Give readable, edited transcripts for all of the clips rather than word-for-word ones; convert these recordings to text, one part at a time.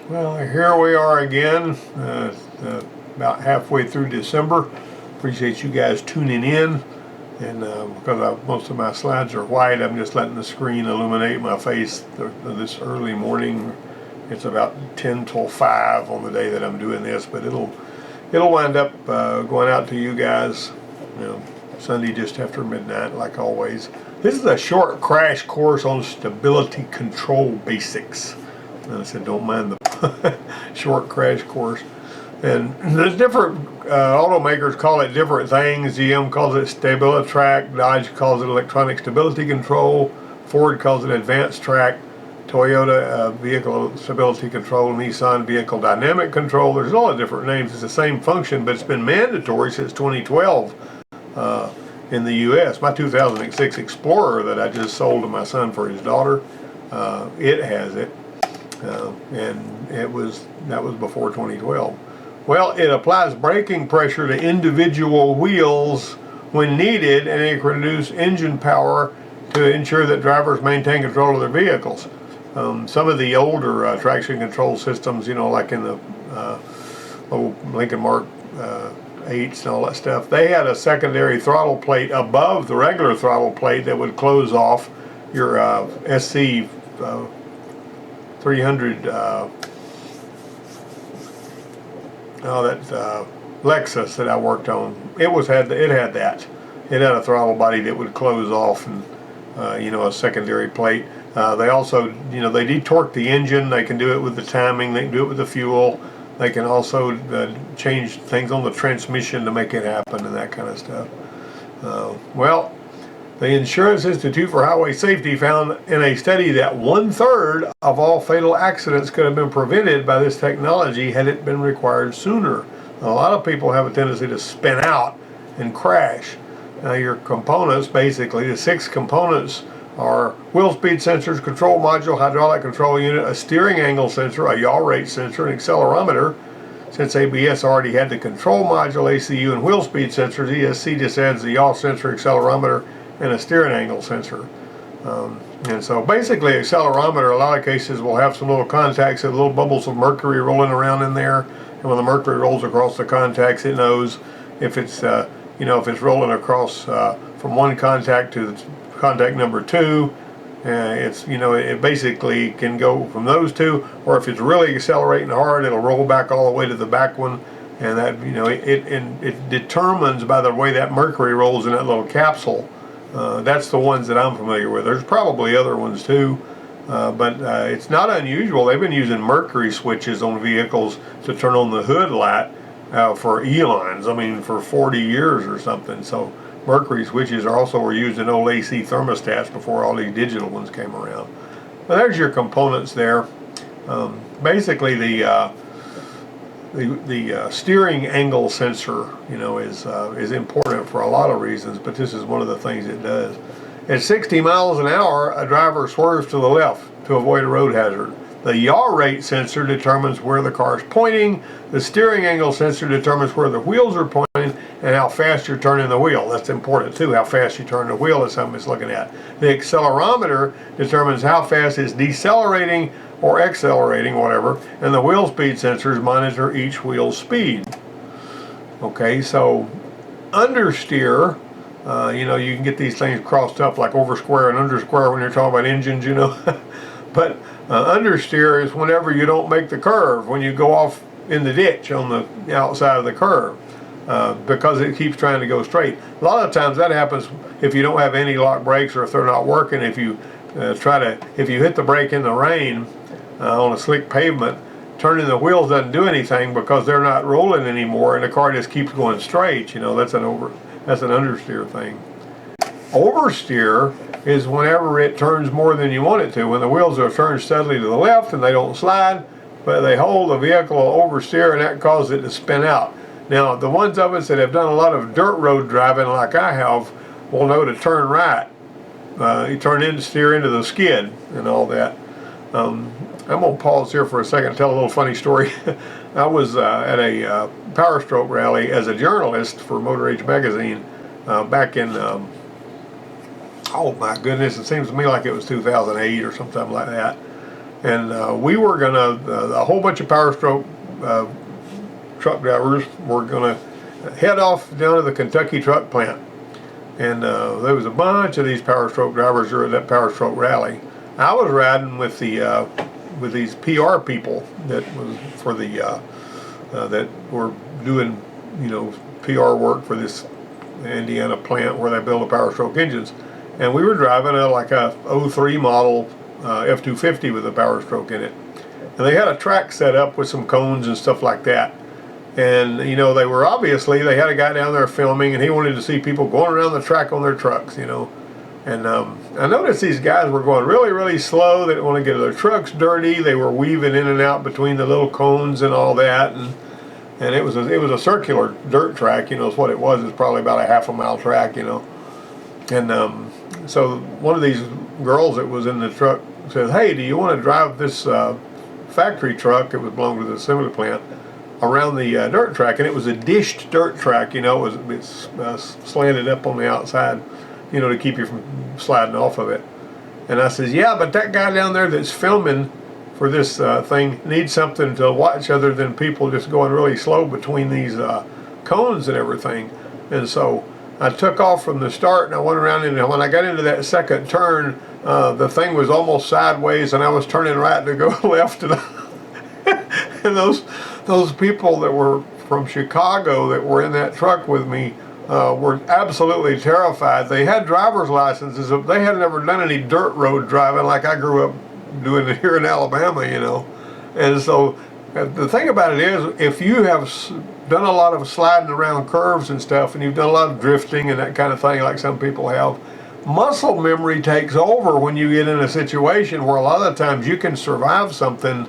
Well, here we are again, about halfway through December. Appreciate you guys tuning in. And because most of my slides are white, I'm just letting the screen illuminate my face this early morning. It's about 10 till 5 on the day that I'm doing this, but it'll wind up going out to you guys, Sunday just after midnight, like always. This is a short crash course on stability control basics. And I said, don't mind the short crash course. And there's different automakers call it different things. GM calls it StabiliTrack, Dodge calls it electronic stability control, Ford calls it advanced track, Toyota vehicle stability control, Nissan vehicle dynamic control. There's all the different names. It's the same function, but it's been mandatory since 2012 in the U.S. My 2006 Explorer that I just sold to my son for his daughter, it has it, and that was before 2012. Well, it applies braking pressure to individual wheels when needed, and it can reduce engine power to ensure that drivers maintain control of their vehicles. Some of the older traction control systems, like in the old Lincoln Mark 8s and all that stuff, they had a secondary throttle plate above the regular throttle plate that would close off your SC 300 Lexus that I worked on. It had that. It had a throttle body that would close off, and a secondary plate. They also, they detorque the engine. They can do it with the timing. They can do it with the fuel. They can also change things on the transmission to make it happen and that kind of stuff. Well, the Insurance Institute for Highway Safety found in a study that 1/3 of all fatal accidents could have been prevented by this technology had it been required sooner. Now, a lot of people have a tendency to spin out and crash. Now, your components, basically, the 6 components are wheel speed sensors, control module, hydraulic control unit, a steering angle sensor, a yaw rate sensor, an accelerometer. Since ABS already had the control module, ACU, and wheel speed sensors, ESC just adds the yaw sensor, accelerometer, and a steering angle sensor. And so basically, accelerometer, a lot of cases will have some little contacts and little bubbles of mercury rolling around in there. And when the mercury rolls across the contacts, it knows if it's if it's rolling across from one contact to contact number 2. It basically can go from those two, or if it's really accelerating hard, it'll roll back all the way to the back one, and that it determines by the way that mercury rolls in that little capsule. That's the ones that I'm familiar with. There's probably other ones too, but it's not unusual. They've been using mercury switches on vehicles to turn on the hood light for eons. I mean, for 40 years or something. So mercury switches were used in old AC thermostats before all these digital ones came around. Well, there's your components there. Basically, the steering angle sensor, is important for a lot of reasons, but this is one of the things it does. At 60 miles an hour, a driver swerves to the left to avoid a road hazard. The yaw rate sensor determines where the car is pointing. The steering angle sensor determines where the wheels are pointing and how fast you're turning the wheel. That's important too. How fast you turn the wheel is something it's looking at. The accelerometer determines how fast it's decelerating or accelerating, whatever, and the wheel speed sensors monitor each wheel's speed. Okay, so understeer, you can get these things crossed up like oversquare and undersquare when you're talking about engines, but understeer is whenever you don't make the curve, when you go off in the ditch on the outside of the curve, because it keeps trying to go straight. A lot of times that happens if you don't have anti-lock brakes, or if they're not working. If you if you hit the brake in the rain on a slick pavement, turning the wheels doesn't do anything because they're not rolling anymore, and the car just keeps going straight. That's an understeer thing. Oversteer is whenever it turns more than you want it to. When the wheels are turned steadily to the left and they don't slide, but they hold, the vehicle will oversteer, and that causes it to spin out. Now, the ones of us that have done a lot of dirt road driving like I have will know to turn right. You steer into the skid and all that. I'm going to pause here for a second and tell a little funny story. I was at a Power Stroke rally as a journalist for Motor Age magazine back in oh my goodness, it seems to me like it was 2008 or something like that. And we were gonna, a whole bunch of Power Stroke truck drivers were gonna head off down to the Kentucky truck plant. And there was a bunch of these Power Stroke drivers who were at that Power Stroke rally. I was riding with with these PR people that was for the that were doing, you know, PR work for this Indiana plant where they build the Power Stroke engines. And we were driving like a '03 model F-250 with a Power Stroke in it. And they had a track set up with some cones and stuff like that. And, you know, they had a guy down there filming, and he wanted to see people going around the track on their trucks, you know. And I noticed these guys were going really, really slow. They didn't want to get their trucks dirty. They were weaving in and out between the little cones and all that. And it was a circular dirt track, you know, is what it was. It's probably about a half-a-mile track, you know. And so one of these girls that was in the truck said, "Hey, do you want to drive this factory truck?" It was belonged to the assembly plant, around the dirt track. And it was a dished dirt track, you know. It was slanted up on the outside, you know, to keep you from sliding off of it. And I says, "Yeah, but that guy down there that's filming for this thing needs something to watch other than people just going really slow between these cones and everything." And so I took off from the start, and I went around, and when I got into that second turn, the thing was almost sideways, and I was turning right to go left, and, and those people that were from Chicago that were in that truck with me were absolutely terrified. They had driver's licenses. They had never done any dirt road driving like I grew up doing it here in Alabama, you know. And so the thing about it is, if you have done a lot of sliding around curves and stuff, and you've done a lot of drifting and that kind of thing like some people have, muscle memory takes over when you get in a situation where a lot of times you can survive something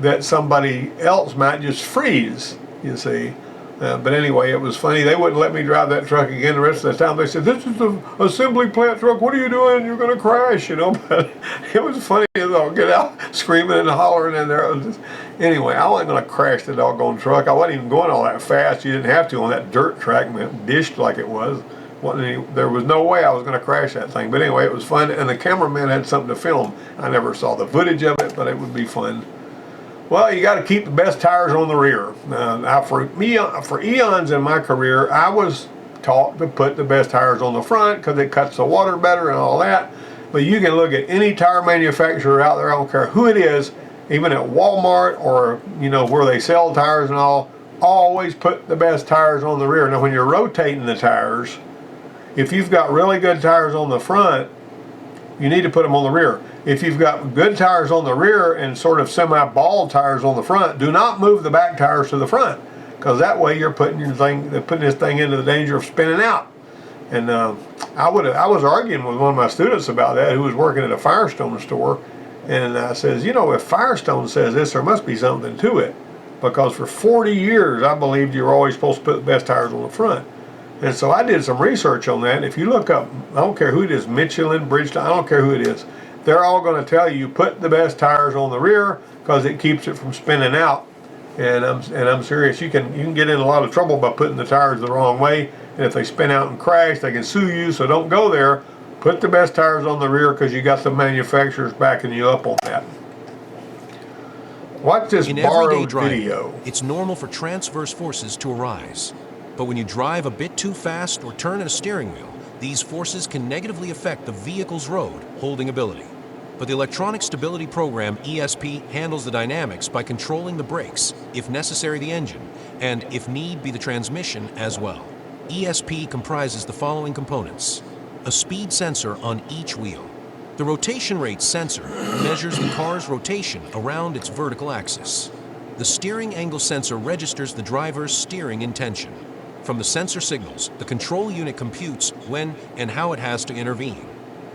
that somebody else might just freeze, you see. But anyway, it was funny. They wouldn't let me drive that truck again the rest of the time. They said, "This is the assembly plant truck. What are you doing? You're going to crash," you know. But it was funny. I'll get out screaming and hollering in there. Anyway, I wasn't going to crash the doggone truck. I wasn't even going all that fast. You didn't have to on that dirt track, dished like it was. There was no way I was going to crash that thing. But anyway, it was fun. And the cameraman had something to film. I never saw the footage of it, but it would be fun. Well, you got to keep the best tires on the rear. Now, for eons in my career, I was taught to put the best tires on the front because it cuts the water better and all that. But you can look at any tire manufacturer out there, I don't care who it is, even at Walmart or, you know, where they sell tires and all, always put the best tires on the rear. Now, when you're rotating the tires, if you've got really good tires on the front, you need to put them on the rear. If you've got good tires on the rear and sort of semi-bald tires on the front, do not move the back tires to the front, because that way you're putting this thing into the danger of spinning out. And I was arguing with one of my students about that, who was working at a Firestone store, and I says, you know, if Firestone says this, there must be something to it, because for 40 years I believed you were always supposed to put the best tires on the front. And so I did some research on that. If you look up, I don't care who it is, Michelin, Bridgestone, I don't care who it is, they're all going to tell you put the best tires on the rear because it keeps it from spinning out. And I'm serious. You can get in a lot of trouble by putting the tires the wrong way. And if they spin out and crash, they can sue you. So don't go there. Put the best tires on the rear because you got the manufacturers backing you up on that. Watch this borrowed video. It's normal for transverse forces to arise. But when you drive a bit too fast or turn at a steering wheel, these forces can negatively affect the vehicle's road holding ability. But the Electronic Stability Program, ESP, handles the dynamics by controlling the brakes, if necessary the engine, and if need be the transmission as well. ESP comprises the following components: a speed sensor on each wheel. The rotation rate sensor measures the car's rotation around its vertical axis. The steering angle sensor registers the driver's steering intention. From the sensor signals, the control unit computes when and how it has to intervene.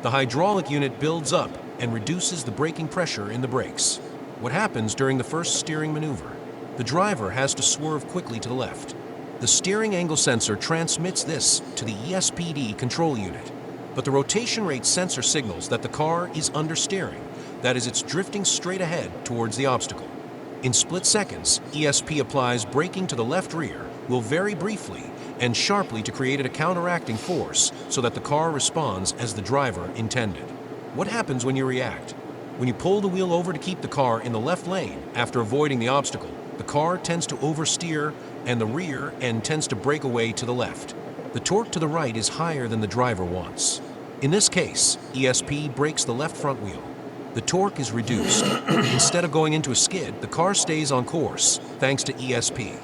The hydraulic unit builds up and reduces the braking pressure in the brakes. What happens during the first steering maneuver? The driver has to swerve quickly to the left. The steering angle sensor transmits this to the ESPD control unit, but the rotation rate sensor signals that the car is understeering, that is, it's drifting straight ahead towards the obstacle. In split seconds, ESP applies braking to the left rear, will vary briefly and sharply to create a counteracting force so that the car responds as the driver intended. What happens when you react? When you pull the wheel over to keep the car in the left lane after avoiding the obstacle, the car tends to oversteer and the rear end tends to break away to the left. The torque to the right is higher than the driver wants. In this case, ESP brakes the left front wheel. The torque is reduced. Instead of going into a skid, the car stays on course, thanks to ESP.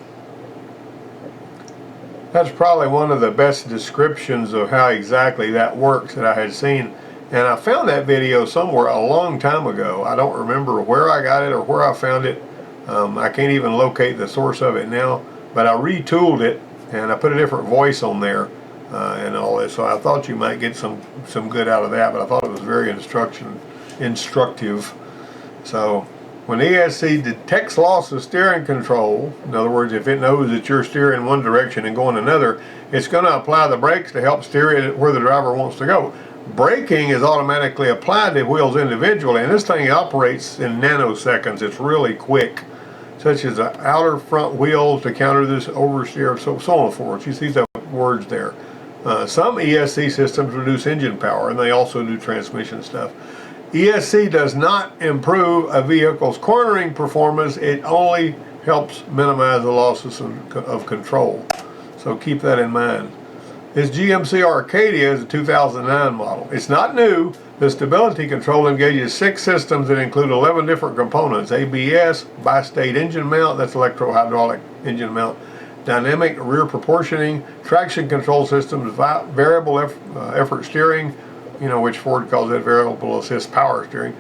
That's probably one of the best descriptions of how exactly that works that I had seen. And I found that video somewhere a long time ago. I don't remember where I got it or where I found it. I can't even locate the source of it now. But I retooled it and I put a different voice on there and all this. So I thought you might get some good out of that. But I thought it was very instructive. So when ESC detects loss of steering control, in other words, if it knows that you're steering one direction and going another, it's going to apply the brakes to help steer it where the driver wants to go. Braking is automatically applied to wheels individually, and this thing operates in nanoseconds. It's really quick, such as the outer front wheels to counter this oversteer, so on and forth. You see the words there. Some ESC systems reduce engine power, and they also do transmission stuff. ESC does not improve a vehicle's cornering performance. It only helps minimize the losses of control. So keep that in mind. This GMC Arcadia is a 2009 model. It's not new. The stability control engages 6 systems that include 11 different components. ABS, bi-state engine mount, that's electro-hydraulic engine mount, dynamic rear proportioning, traction control systems, variable effort steering, which Ford calls it variable assist power steering,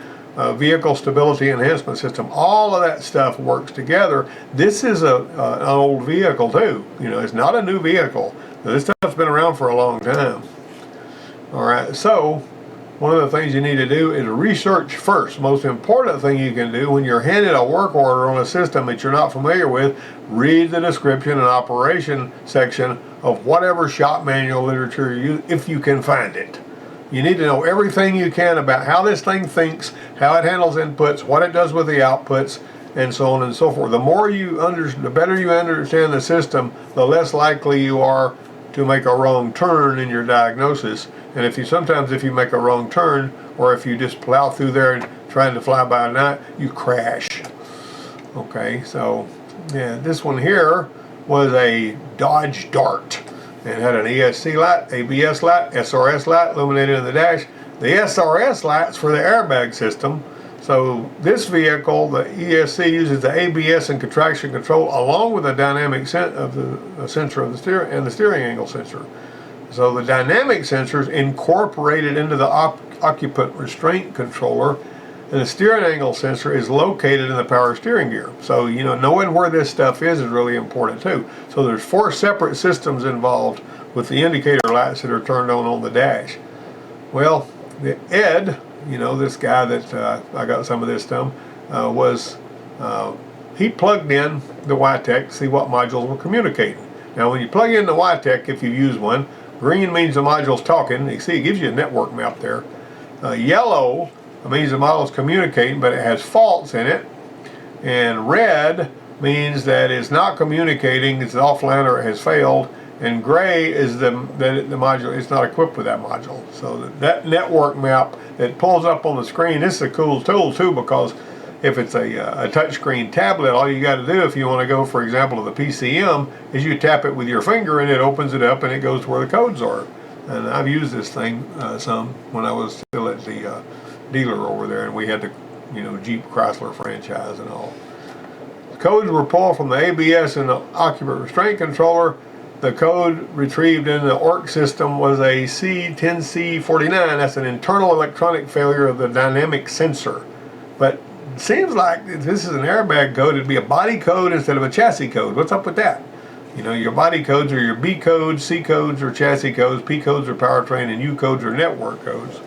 vehicle stability enhancement system. All of that stuff works together. This is an old vehicle too. It's not a new vehicle. This stuff's been around for a long time. All right, so one of the things you need to do is research first. Most important thing you can do when you're handed a work order on a system that you're not familiar with, read the description and operation section of whatever shop manual literature if you can find it. You need to know everything you can about how this thing thinks, how it handles inputs, what it does with the outputs, and so on and so forth. The better you understand the system, the less likely you are to make a wrong turn in your diagnosis. And sometimes if you make a wrong turn, or if you just plow through there and trying to fly by night, you crash. Okay, so yeah, this one here was a Dodge Dart. It had an ESC light, ABS light, SRS light illuminated in the dash. The SRS light's for the airbag system. So this vehicle, the ESC, uses the ABS and traction control along with the dynamic sensor of the steering and the steering angle sensor. So the dynamic sensor is incorporated into the occupant restraint controller, and the steering angle sensor is located in the power steering gear. So knowing where this stuff is really important too. So there's 4 separate systems involved with the indicator lights that are turned on the dash. Well, Ed, this guy that I got some of this from, he plugged in the YTEC to see what modules were communicating. Now when you plug in the YTEC, if you use one, green means the module's talking. You see it gives you a network map there. Yellow means the model's communicating, but it has faults in it. And red means that it's not communicating, it's offline or it has failed. And gray is the module, it's not equipped with that module. So that network map that pulls up on the screen, this is a cool tool too, because if it's a touchscreen tablet, all you got to do if you want to go, for example, to the PCM, is you tap it with your finger and it opens it up and it goes to where the codes are. And I've used this thing some when I was still at the dealer over there, and we had the Jeep Chrysler franchise and all. The codes were pulled from the ABS and the occupant restraint controller. The code retrieved in the ORC system was a C10C49. That's an internal electronic failure of the dynamic sensor. But it seems like if this is an airbag code, it'd be a body code instead of a chassis code. What's up with that? Your body codes are your B codes, C codes are chassis codes, P codes are powertrain, and U codes are network codes.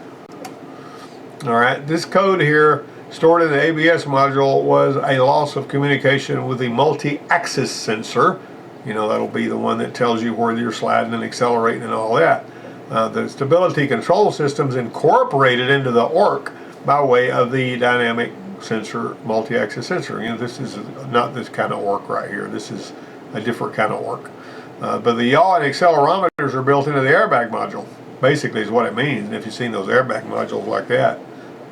All right, this code here stored in the ABS module was a loss of communication with the multi-axis sensor. That'll be the one that tells you where you're sliding and accelerating and all that. The stability control system's incorporated into the ORC by way of the dynamic sensor, multi-axis sensor. This is not this kind of ORC right here. This is a different kind of ORC. But the yaw and accelerometers are built into the airbag module, basically is what it means. And if you've seen those airbag modules like that,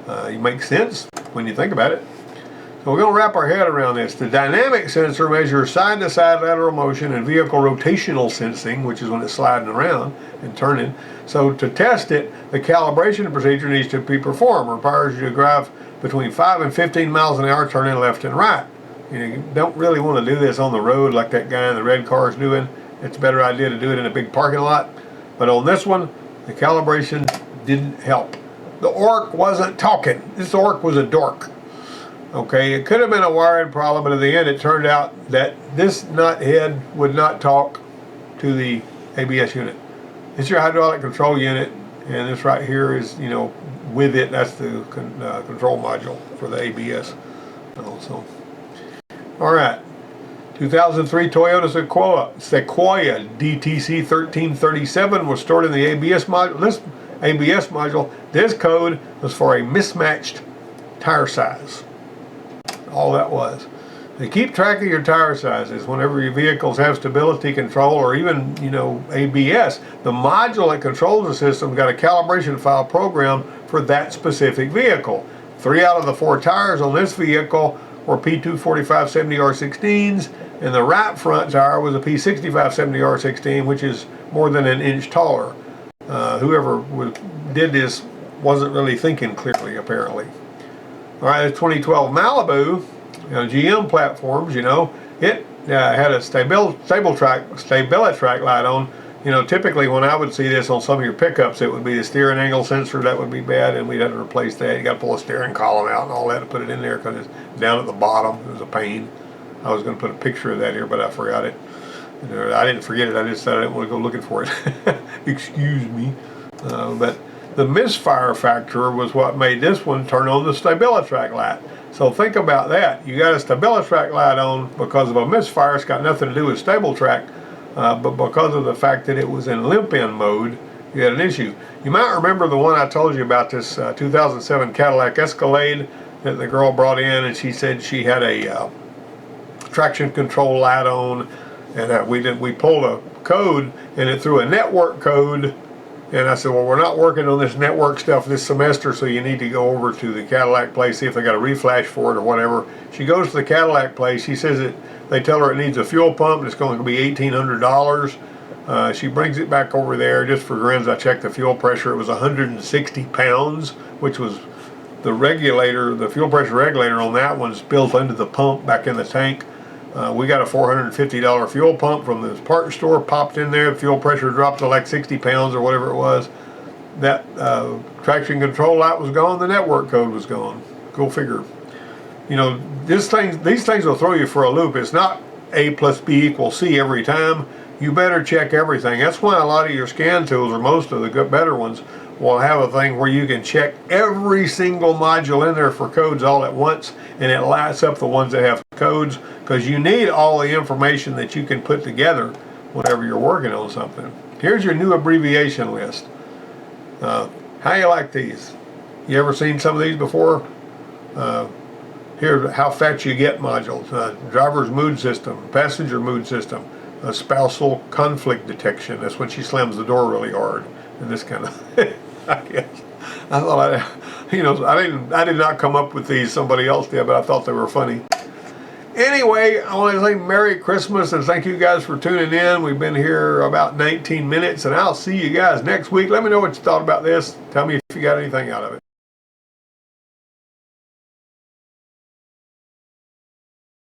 it makes sense when you think about it. So we're going to wrap our head around this. The dynamic sensor measures side-to-side lateral motion and vehicle rotational sensing, which is when it's sliding around and turning. So to test it, the calibration procedure needs to be performed. It requires you to drive between 5 and 15 miles an hour turning left and right. You don't really want to do this on the road like that guy in the red car is doing. It's a better idea to do it in a big parking lot. But on this one, the calibration didn't help. The orc wasn't talking. This orc was a dork. Okay, it could have been a wiring problem, but in the end it turned out that this nut head would not talk to the ABS unit. It's your hydraulic control unit, and this right here is, you know, with it, that's the control module for the ABS. Also, all right, 2003 Toyota Sequoia DTC 1337 was stored in the ABS module. This code was for a mismatched tire size. All that was. To keep track of your tire sizes whenever your vehicles have stability control or even, you know, ABS, the module that controls the system got a calibration file program for that specific vehicle. 3 out of the 4 tires on this vehicle were P245/70R16s, and the right front tire was a P65/70R16, which is more than an inch taller. Whoever did this wasn't really thinking clearly, apparently. All right, the 2012 Malibu, you know, GM platforms, you know, it had a StabiliTrak light on. You know, typically when I would see this on some of your pickups, it would be the steering angle sensor that would be bad, and we'd have to replace that. You got to pull a steering column out and all that to put it in there because it's down at the bottom. It was a pain. I was going to put a picture of that here, but I forgot it. I didn't forget it. I just said I didn't want to go looking for it. Excuse me. But the misfire factor was what made this one turn on the StabiliTrak light. So think about that. You got a StabiliTrak light on because of a misfire. It's got nothing to do with StableTrak, but because of the fact that it was in limp-in mode, you had an issue. You might remember the one I told you about, this 2007 Cadillac Escalade that the girl brought in, and she said she had a traction control light on, and we pulled a code, and it threw a network code. And I said, well, we're not working on this network stuff this semester, so you need to go over to the Cadillac place, see if they got a reflash for it or whatever. She goes to the Cadillac place. She says they tell her it needs a fuel pump, and it's going to be $1,800. She brings it back over there just for grins. I checked the fuel pressure. It was 160 pounds, which was the regulator, the fuel pressure regulator on that one's built into the pump back in the tank. We got a $450 fuel pump from the parts store, popped in there, fuel pressure dropped to like 60 pounds or whatever it was. That traction control light was gone, the network code was gone. Go figure. You know, these things will throw you for a loop. It's not A plus B equals C every time. You better check everything. That's why a lot of your scan tools, or most of the better ones, will have a thing where you can check every single module in there for codes all at once, and it lights up the ones that have codes, because you need all the information that you can put together whenever you're working on something. Here's your new abbreviation list. How you like these? You ever seen some of these before? Here's how fat you get modules. Driver's mood system, passenger mood system, spousal conflict detection. That's when she slams the door really hard, and this kind of. I guess I thought I did not come up with these. Somebody else did, but I thought they were funny. Anyway, I want to say Merry Christmas and thank you guys for tuning in. We've been here about 19 minutes, and I'll see you guys next week. Let me know what you thought about this. Tell me if you got anything out of it.